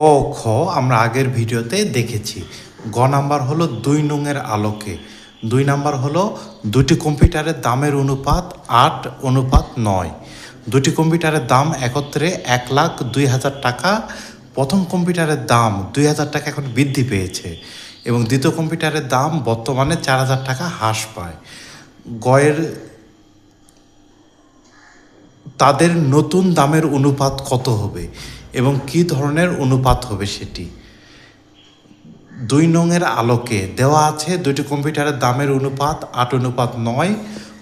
ক খ আমরা আগের ভিডিওতে দেখেছি। গ নাম্বার হলো ২ নং-এর আলোকে। ২ নাম্বার হলো দুটি কম্পিউটারের দামের অনুপাত ৮:৯। দুটি কম্পিউটারের দাম একত্রে ১,০২,০০০ টাকা। প্রথম কম্পিউটারের দাম ২,০০০ টাকা এখন বৃদ্ধি পেয়েছে এবং দ্বিতীয় কম্পিউটারের দাম বর্তমানে ৪,০০০ টাকা হ্রাস পায়। গয়ের তাদের নতুন দামের অনুপাত কত হবে এবং কী ধরনের অনুপাত হবে সেটি। ২ নং-এর আলোকে দেওয়া আছে দুটি কম্পিউটারের দামের অনুপাত ৮:৯।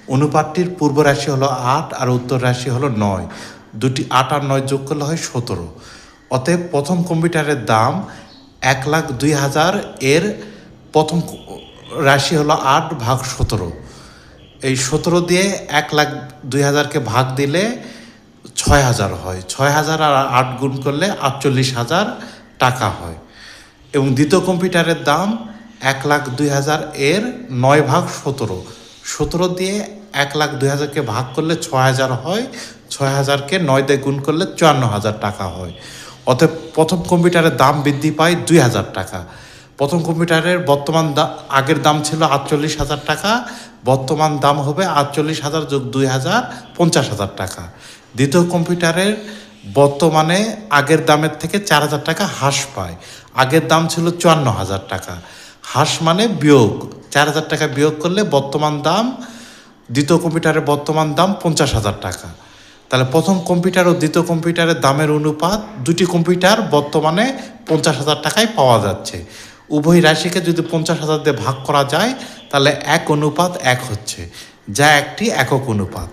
অনুপাতটির পূর্ব রাশি হলো ৮ আর উত্তর রাশি হলো ৯। দুটি ৮ আর ৯ যোগ করলে হয় ১৭। অতএব প্রথম কম্পিউটারের দাম ১,০২,০০০ এর প্রথম রাশি হলো ৮ ভাগ ১৭। এই ১৭ দিয়ে ১,০২,০০০-কে ভাগ দিলে ৬,০০০ হয়। ৬,০০০ আর ৮ গুণ করলে ৪৮,০০০ টাকা হয়। এবং দ্বিতীয় কম্পিউটারের দাম ১,০২,০০০ এর ৯ ভাগ ১৭। ১৭ দিয়ে ১,০২,০০০-কে ভাগ করলে ৬,০০০ হয়। ৬,০০০-কে ৯ দিয়ে গুণ করলে ৫৪,০০০ টাকা হয়। অতএব প্রথম কম্পিউটারের দাম বৃদ্ধি পায় ২,০০০ টাকা। প্রথম কম্পিউটারের বর্তমান আগের দাম ছিল ৪৮,০০০ টাকা, বর্তমান দাম হবে ৪৮,০০০ যোগ ২,০০০ ৫০,০০০ টাকা। দ্বিতীয় কম্পিউটারের বর্তমানে আগের দামের থেকে ৪,০০০ টাকা হ্রাস পায়। আগের দাম ছিল ৫৪,০০০ টাকা। হ্রাস মানে বিয়োগ, ৪,০০০ টাকা বিয়োগ করলে বর্তমান দাম, দ্বিতীয় কম্পিউটারের বর্তমান দাম ৫০,০০০ টাকা। তাহলে প্রথম কম্পিউটার ও দ্বিতীয় কম্পিউটারের দামের অনুপাত, দুটি কম্পিউটার বর্তমানে ৫০,০০০ টাকায় পাওয়া যাচ্ছে। উভয় রাশিকে যদি ৫০,০০০ দিয়ে ভাগ করা যায় তাহলে ১:১ হচ্ছে, যা একটি একক অনুপাত।